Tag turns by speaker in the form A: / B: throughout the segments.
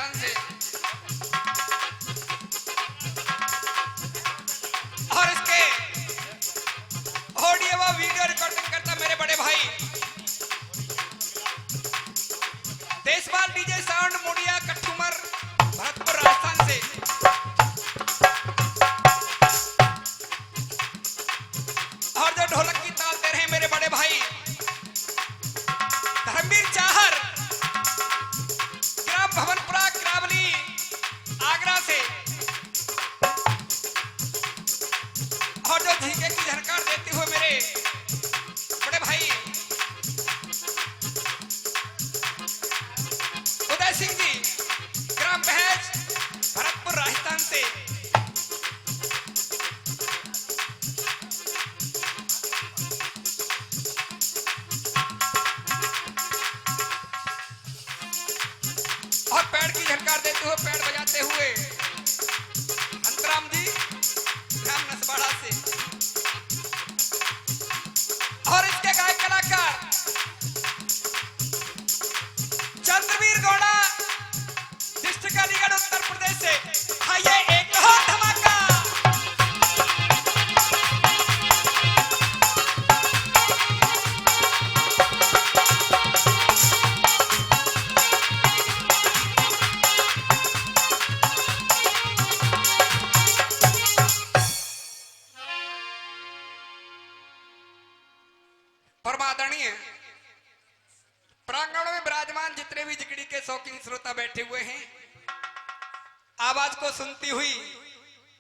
A: राजस्थान से। और इसके ऑडियो व वीडियो रिकॉर्डिंग करता मेरे बड़े भाई देशपाल डीजे साउंड मुड़िया कठुमर भरतपुर राजस्थान से। और जो ढोलक की ताल दे रहे हैं मेरे बड़े भाई धर्मवीर चाहर ग्राम भवनपुरा क्रावली आगरा से। और जो झींगे की झनकार देते हुए मेरे बड़े भाई उदय सिंह जी ग्राम बहज भरतपुर राजस्थान से। और पैर की झनकार देते हुए पैर बजाते हुए हंसराम जी ग्राम नसवाड़ा से। और इसके गायक कलाकार चंद्रवीर गौड़ा डिस्ट्रिक्ट अलीगढ़ उत्तर प्रदेश से। आइए एक और धमाका। परमादरणीय प्रांगण में विराजमान जितने भी जिगड़ी के शौकीन श्रोता बैठे हुए हैं, आवाज को सुनती हुई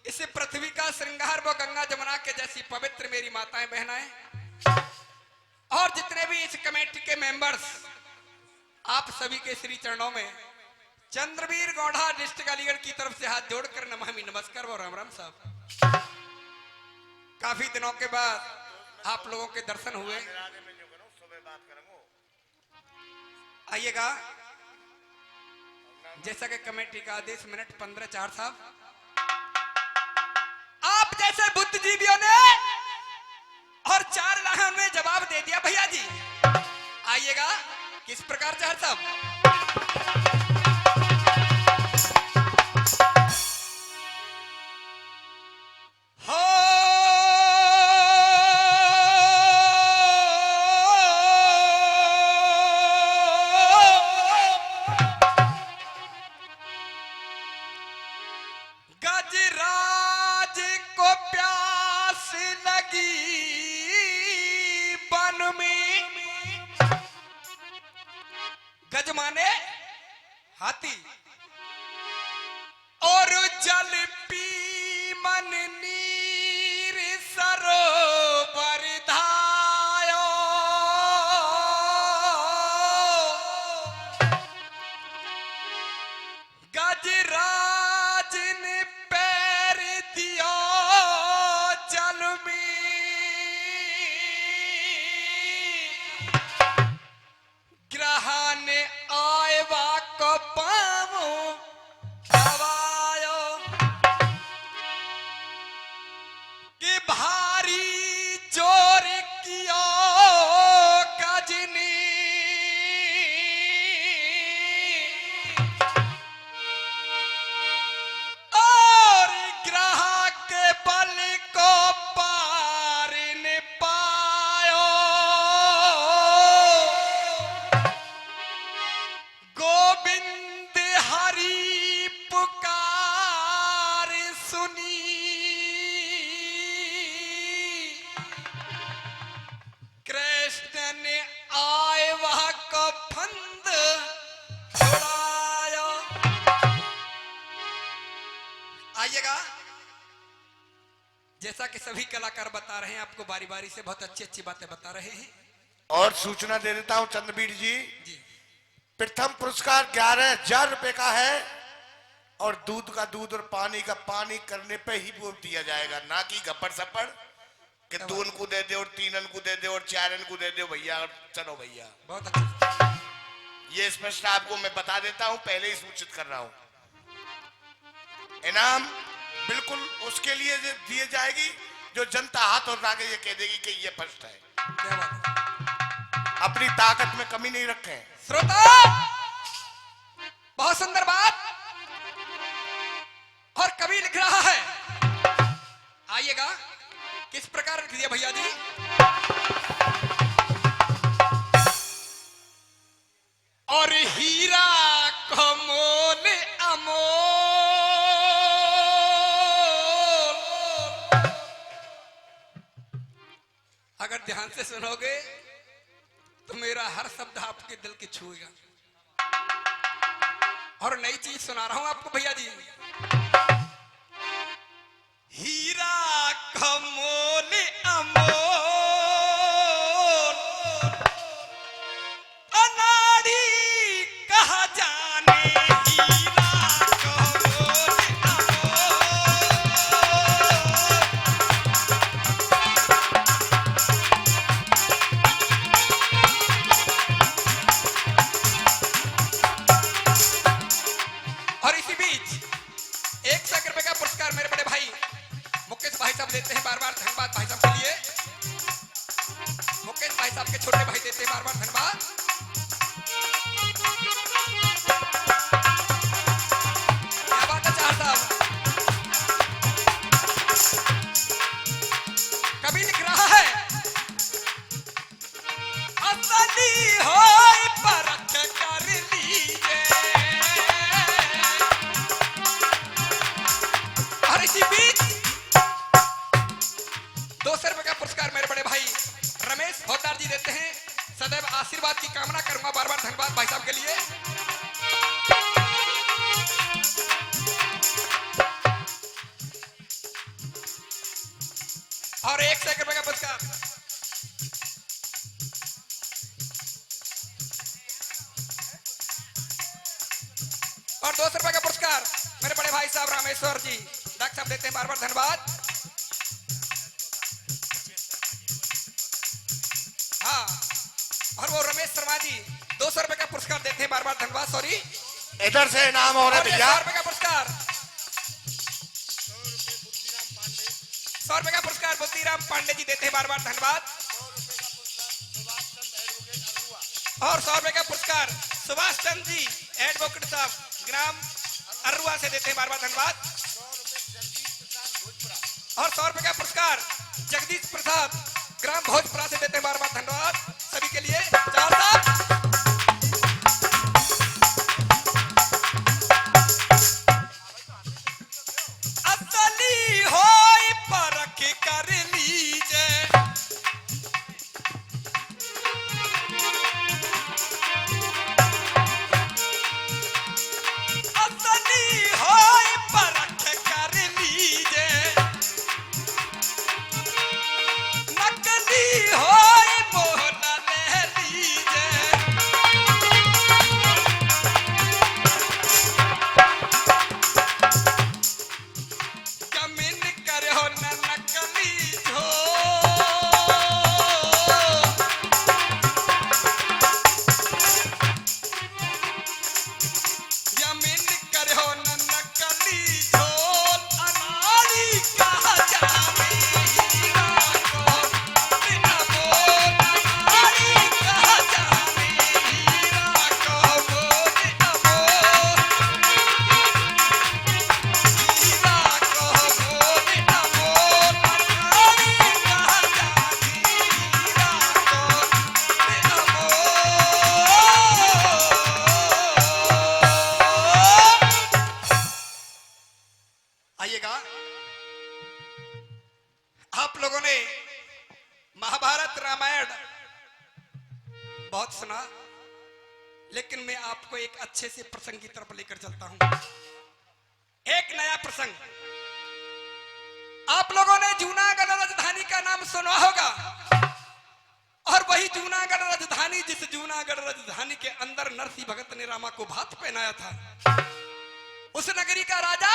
A: इस पृथ्वी का श्रृंगार वो गंगा जमुना के जैसी पवित्र मेरी माताएं बहनाएं और जितने भी इस कमेटी के मेंबर्स, आप सभी के श्री चरणों में चंद्रवीर गौड़ा डिस्ट्रिक्ट अलीगढ़ की तरफ से हाथ जोड़कर नमामि नमस्कार और राम राम साहब। काफी दिनों के बाद आप लोगों के दर्शन हुए। आइएगा जैसा कि कमेटी का आदेश मिनट 15:04 साहब। आप जैसे बुद्धिजीवियों ने और 4 लाखों में जवाब दे दिया भैया जी। आइएगा किस प्रकार चाहर साहब। गजराज को प्यास लगी बन में, गज माने हाथी, और जल पी मन नीर सरोवर धायो। गजराज ने पैर दिया जल में, ग्रहण आयवा को पावो हवायो कि भारी जोर किया गजनी, और ग्रह के बल को पार न पायो। गोविंद हरि पुकार सुनी, कृष्ण ने आए वह को फंद छुड़ाया। आइएगा जैसा कि सभी कलाकार बता रहे हैं, आपको बारी बारी से बहुत अच्छी अच्छी बातें बता रहे हैं।
B: और सूचना दे देता हूं चंद्रवीर जी, प्रथम पुरस्कार 11,000 रुपए का है और दूध का दूध और पानी का पानी करने पे ही वो दिया जाएगा, ना कि गप्पड़ सप्पड़ कि 2 को दे दे और 3 को दे दे और 4 को दे दे भैया और चलो भैया।
A: बहुत अच्छा।
B: ये स्पष्ट आपको मैं बता देता हूं, पहले ही सूचित कर रहा हूं। इनाम बिल्कुल उसके लिए दिए जाएगी जो जनता हाथ और आगे ये कह देगी कि ये फर्स्ट है।
A: क्या बात है।
B: अपनी ताकत में कमी नहीं रखें।
A: श्रोता बहुत सुंदर बात कवि लिख रहा है, आइएगा किस प्रकार लिख दिया भैया जी। और हीरा को मोल अमोल, अगर ध्यान से सुनोगे तो मेरा हर शब्द आपके दिल के छूएगा। और नई चीज सुना रहा हूं आपको भैया जी। हीरा का मोल अमोल, अनाड़ी कहा जाने, हीरा का मोल अमोल। और इसी बीच 100 रुपए का पुरस्कार मेरे बड़े भाई मुकेश भाई साहब देते हैं, बार बार धन्यवाद भाई साहब के लिए। मुकेश भाई साहब के छोटे भाई देते हैं, बार बार धन्यवाद। क्या बात है चार साहब। कभी लिख रहा है, असली होय परख कर लीजिए। और इसी बीच 200 रुपए का पुरस्कार मेरे बड़े भाई रमेश भोतार जी देते हैं। सदैव आशीर्वाद की कामना करूंगा, बार बार धन्यवाद भाई साहब के लिए। और 100 रुपए का पुरस्कार और 200 रुपए का पुरस्कार मेरे बड़े भाई साहब रामेश्वर जी डॉक्टर साहब देते हैं, बार बार धन्यवाद। हाँ, और वो रमेश शर्मा जी 200 रुपए का पुरस्कार देते हैं, बार बार धन्यवाद। सॉरी,
B: इधर से इनाम हो रहा है भैया।
A: 100 रुपए का पुरस्कार, 100 रुपए का पुरस्कार बुद्धिराम पांडे जी देते हैं, बार बार धन्यवाद। और 100 रुपए का पुरस्कार सुभाष चंद्र जी एडवोकेट साहब ग्राम अरुआ से देते हैं, बार बार धन्यवाद। और 100 रुपए का पुरस्कार जगदीश प्रसाद ग्राम भोजपुरा से देते हैं, बार बार धन्यवाद सभी के लिए। चार साहब असली होय परख कर लीजिए। असली होय परख कर लीजिए, नकली होय मोह न ले लीजिए। जमीन करो न नकली झो, जमीन करो न नकली झोल, अनाड़ी कहा जाने, हीरा को बिना मोल, अनाड़ी कहा जाने, हीरा को मोल अमोल, हीरा को मोल अमोल, अनाड़ी कहा जाने, हीरा को अमोल। आइएगा, आप लोगों ने महाभारत रामायण बहुत सुना, लेकिन मैं आपको एक अच्छे से प्रसंग की तरफ लेकर चलता हूं। एक नया प्रसंग। आप लोगों ने जूनागढ़ राजधानी का नाम सुना होगा, और वही जूनागढ़ राजधानी जिस जूनागढ़ राजधानी के अंदर नरसिंह भगत ने रामा को भात पहनाया था, उस नगरी का राजा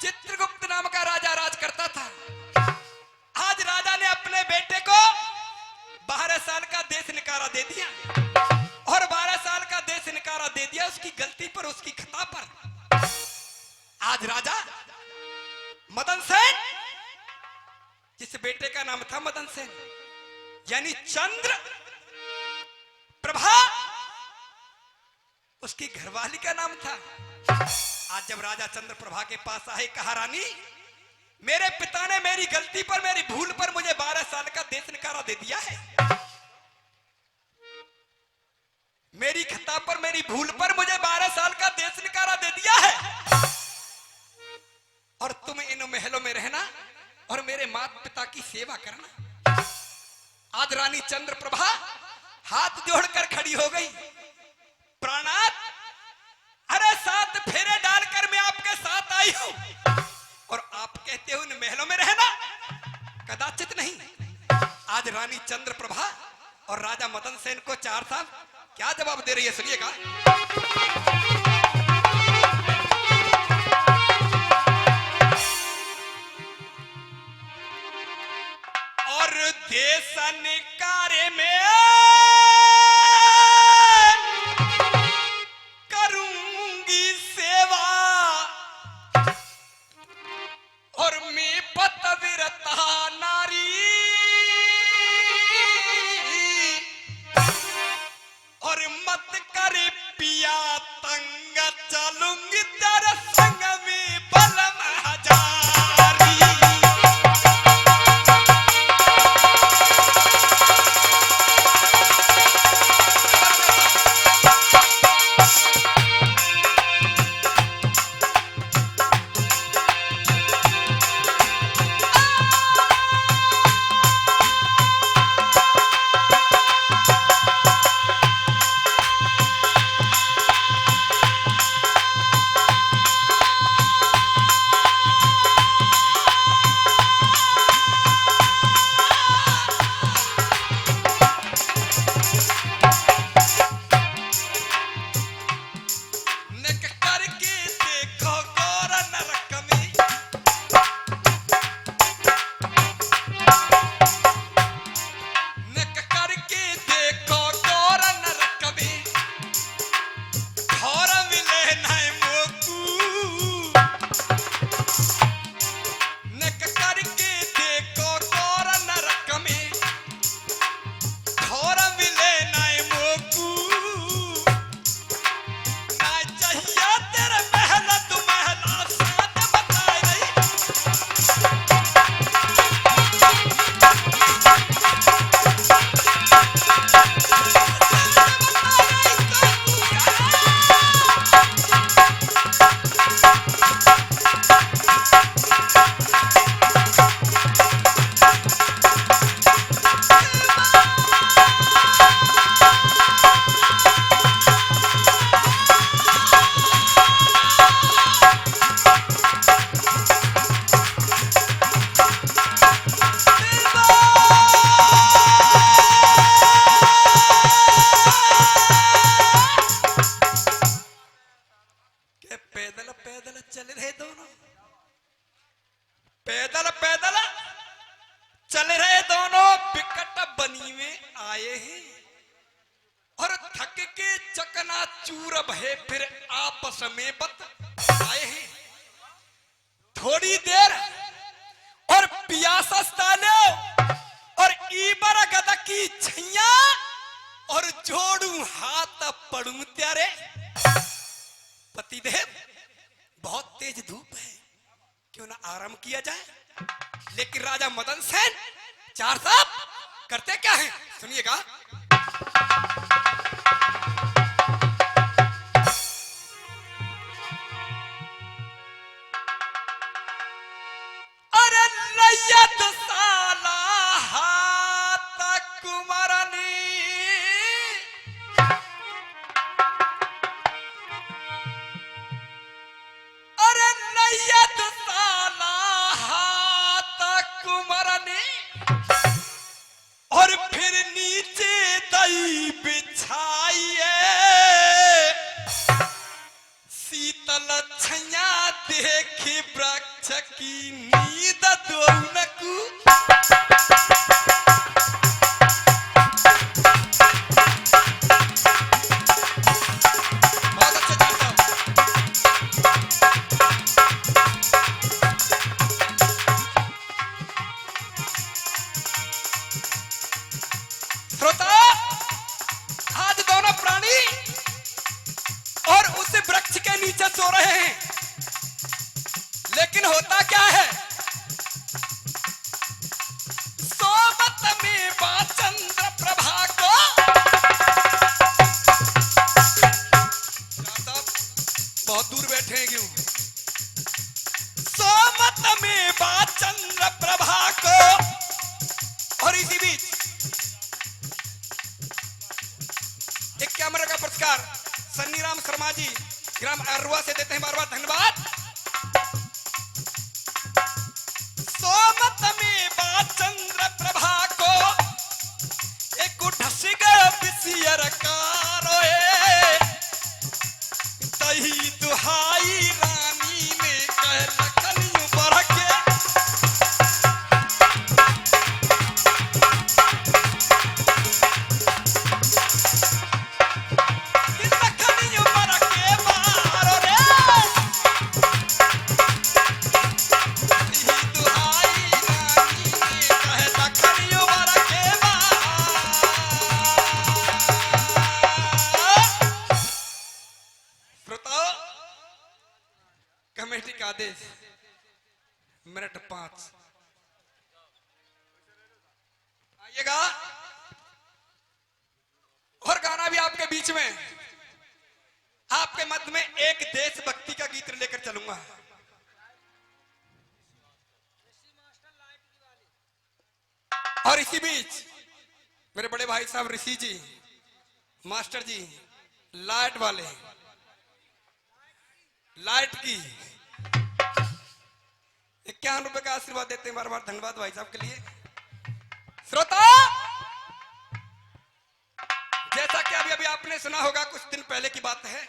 A: चित्रगुप्त नाम का राजा राज करता था। आज राजा ने अपने बेटे को 12 साल का देश निकारा दे दिया, और 12 साल का देश निकारा दे दिया उसकी गलती पर, उसकी खता पर। आज राजा मदन सेन, जिस बेटे का नाम था मदन सेन, यानी चंद्र प्रभा उसकी घरवाली का नाम था। आज जब राजा चंद्रप्रभा के पास आए, कहा रानी मेरे पिता ने मेरी गलती पर, मेरी भूल पर मुझे 12 साल का देश निकारा दे दिया है। मेरी खता पर, मेरी भूल पर मुझे 12 साल का देश निकारा दे दिया है, और तुम इन महलों में रहना और मेरे माता पिता की सेवा करना। आज रानी चंद्रप्रभा हाथ जोड़कर खड़ी हो गई। प्राणात, अरे 7 फेरे डालकर मैं आपके साथ आई हूं, और आप कहते हो इन महलों में रहना, कदाचित नहीं। आज रानी चंद्रप्रभा और राजा मदन सेन को 4 साल क्या जवाब दे रही है, सुनिएगा। और देश निकारे में करूंगी सेवा, और मैं पतिव्रता नारी, और मत करे पिया तंग, चलूंगी तेरे संग में बलम हजारी। चूर भय फिर आपस में बत आए हैं। थोड़ी देर और पियासस तालो और ईबर गद की छैया और जोड़ू हाथ पड़ू त्यारे। पतिदेव बहुत तेज धूप है, क्यों ना आराम किया जाए। लेकिन राजा मदन सेन चार साहब करते क्या है, सुनिएगा। अरे लय्यत साला हाथ कुमारनी, अरे लय्यत साला हाथ कुमारनी और फिर नीचे दई होता क्या है? सोमत में बा चंद्र प्रभा को, बहुत दूर बैठे हैं क्यों? सोमत में बा चंद्र प्रभा को। और इसी बीच एक कैमरा का पुरस्कार सन्नी राम शर्मा जी ग्राम अरुआ से देते हैं, बार बार धन्यवाद। सोमत में बा चंद्र प्रभा को, एक ढसिगा बिसियर कारोए, दही दुहाई रानी ने कह लखनियों बढ़ के, लखनियों बढ़ के मारो रे, दही दुहाई रानी ने कह लखनियों बढ़ के मारो। श्रोताओ, कमेटी का आदेश मिनट 5 आइएगा और गाना भी आपके बीच में, आपके मध्य में एक देशभक्ति का गीत लेकर चलूंगा। और इसी बीच मेरे बड़े भाई साहब ऋषि जी, मास्टर जी, लाइट वाले, लाइट की 51 रुपए का आशीर्वाद देते हैं, बार बार धन्यवाद भाई साहब के लिए। श्रोता, जैसा कि अभी अभी आपने सुना होगा, कुछ दिन पहले की बात है,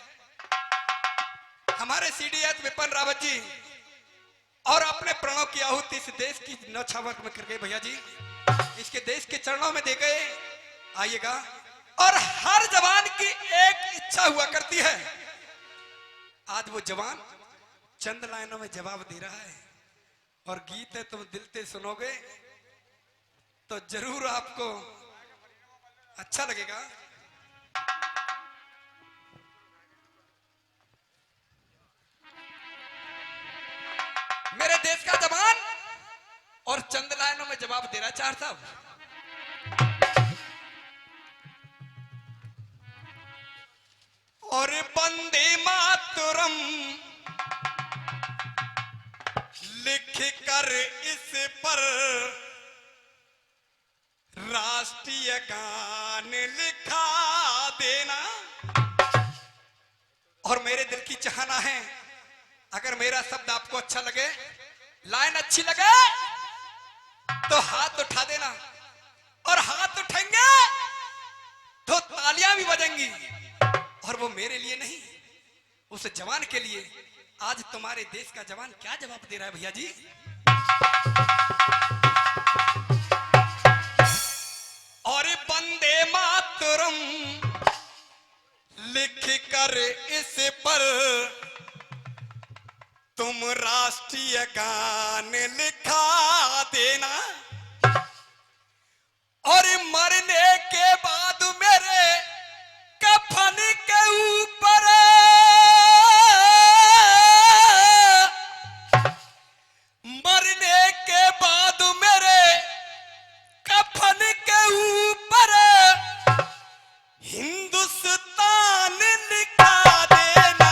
A: हमारे सीडीएस विपिन रावत जी और अपने प्राणों की आहुति इस देश की नौछावर में कर गए भैया जी, इसके देश के चरणों में दे गए। आइएगा, और हर जवान की एक इच्छा हुआ करती है, आज वो जवान चंद लाइनों में जवाब दे रहा है, और गीत है तुम दिल से सुनोगे तो जरूर आपको अच्छा लगेगा। मेरे देश का जवान और चंद लाइनों में जवाब दे रहा है चार साहब। और वंदे मातरम लिख कर इस पर राष्ट्रीय गान लिखा देना। और मेरे दिल की चाहना है, अगर मेरा शब्द आपको अच्छा लगे, लाइन अच्छी लगे, तो हाथ उठा देना, और हाथ उठेंगे तो तालियां भी बजेंगी। और वो मेरे लिए नहीं, उस जवान के लिए। आज तुम्हारे देश का जवान क्या जवाब दे रहा है भैया जी? और वंदे मातरम लिख कर इस पर तुम राष्ट्रीय गान लिखा देना। और मरने के बाद मेरे कफन के ऊपर मरने के बाद मेरे कफन के ऊपर हिंदुस्तान लिखा देना।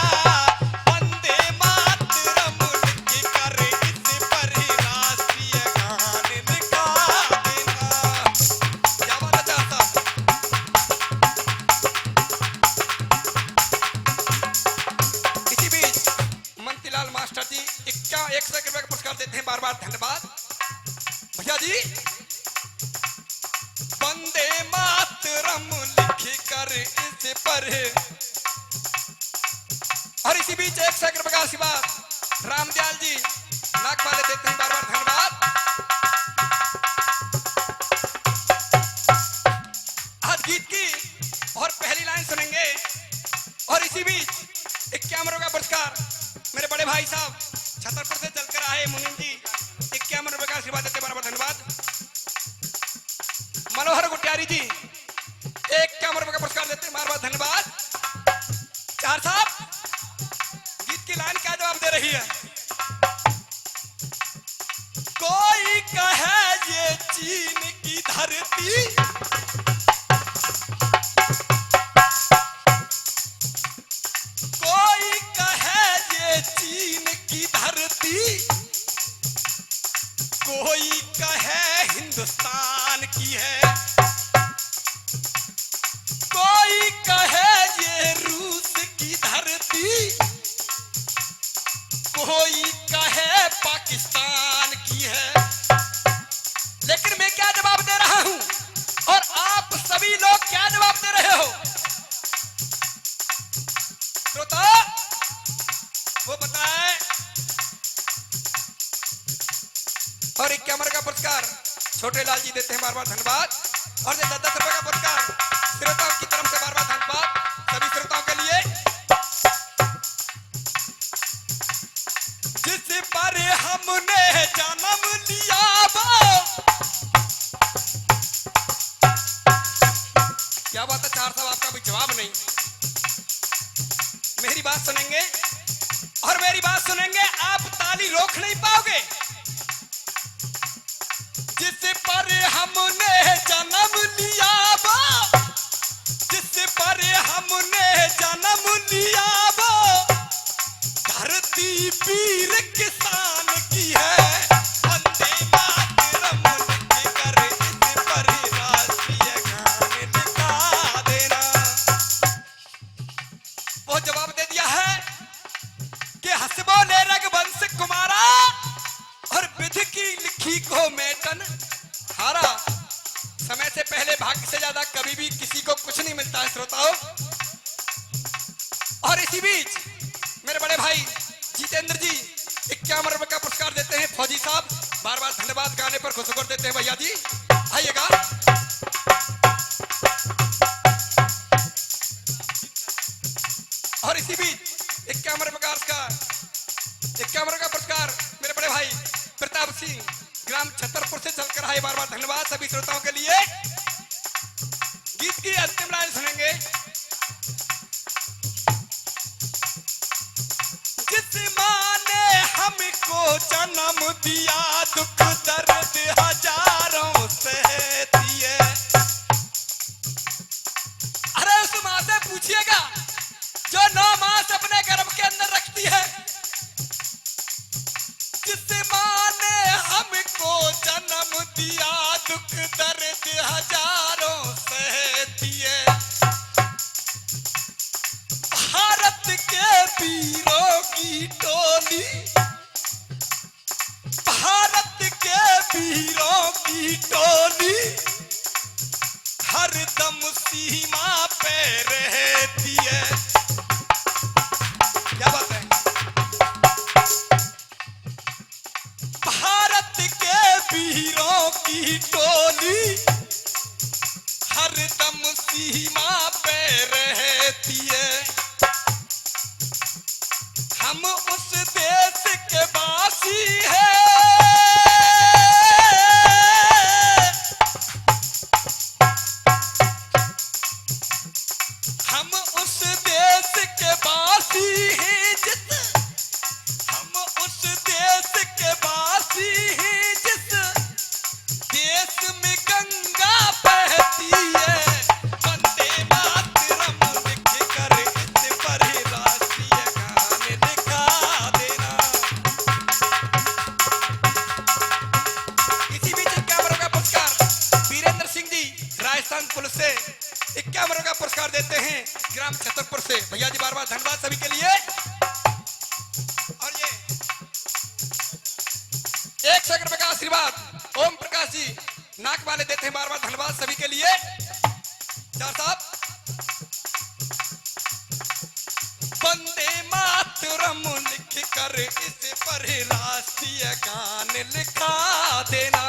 A: वंदे मातरम लिख कर इस पर राष्ट्रीय गान लिखा देना। क्या बात है चाचा? इसी बीच मंतीलाल मास्टर जी 100 रुपए का पुरस्कार देते हैं, बार बार धन्यवाद भैया जी। वंदे मातरम लिख कर इस पर। और इसी बीच 100 रुपए का आशीर्वाद रामदयाल जी नाक वाले देते हैं, बार बार धन्यवाद। आज गीत की और पहली लाइन सुनेंगे। और इसी बीच 51 का पुरस्कार मेरे बड़े भाई साहब छतरपुर से चलकर आए मुनीम जी, 51 रुपए का आशीर्वाद देते, बार बार धन्यवाद। मनोहर गुटियारी जी 51 रुपए का पुरस्कार देते हैं, बार बार धन्यवाद। चार साहब, गीत की लाइन क्या जवाब दे रही है? धरती, कोई कहे ये चीन की धरती, कोई कहे हिंदुस्तान की है, कोई कहे ये रूस की धरती, कोई कहे पाकिस्तान की है। लेकिन मैं क्या जवाब दे रहा हूं और आप सभी लोग क्या जवाब दे रहे हो? श्रोता वो बताए। और 51 का पुरस्कार छोटे लाल जी देते हैं, बार बार धन्यवाद। और 10-10 रुपए का पुरस्कार श्रोताओं की तरफ से बार बार धन्यवाद सभी श्रोताओं के लिए। जिस पर हमने जन्म लिया वो, क्या बात है चार साहब, आपका भी जवाब नहीं। मेरी बात सुनेंगे और मेरी बात सुनेंगे, आप ताली रोक नहीं पाओगे। जिस पर हमने जन्म लिया वो, जिस पर हमने जन्म लिया वो, धरती वीर किसान की है। वंदे मातरम लिख कर इस पर राष्ट्रीय गान लिखा देना। वो जवाब दे दिया है कि हसबो ने रघुवंश कुमारा और विधि की लिखी को मेटन हारा। समय से पहले भाग्य से ज्यादा कभी भी किसी को कुछ नहीं मिलता है श्रोताओं। और इसी बीच मेरे बड़े भाई जितेंद्र जी 51 रुपए का पुरस्कार देते हैं। फौजी साहब बार बार धन्यवाद, गाने पर खुश होकर देते हैं भैया जी, आइएगा। और इसी बीच 51 का पुरस्कार मेरे बड़े भाई प्रताप सिंह ग्राम छतरपुर से चलकर आए, बार बार धन्यवाद सभी श्रोताओं के लिए। गीत की अंतिम लाइन सुनेंगे। जिस माँ ने हमको जन्म दिया, दुख दर्द हजारों सहती है। अरे उस माँ से पूछिएगा जो 9 मास अपने गर्भ के अंदर रखती है। जिस माँ ने हमको जन्म दिया, दुख दर्द हजारों सहती है। भारत के वीरों की टोली, भारत के वीरों की टोली हरदम सीमा पे रहती है। क्या बात है? भारत के वीरों की टोली हरदम सीमा पे रहती है। हम उस देश के वासी हैं, हम उस देश के वासी हैं हम उस देश के वासी हैं जिस देश में गंगा बहती है। वंदे मातरम लिख कर इस पर राष्ट्रीय गान लिखा देना। इसी बीच 51 का पुरस्कार वीरेंद्र सिंह जी राजस्थान पुलिस से 51 का पुरस्कार देते हैं ग्राम छतरपुर से। भैया जी बार बार धन्यवाद सभी के लिए। और ये 100 रुपए का आशीर्वाद ओम प्रकाश जी नाक वाले देते हैं, बार बार धन्यवाद सभी के लिए। चार साहब वंदे मातरम लिख कर इस पर राष्ट्रीय गान लिखा देना।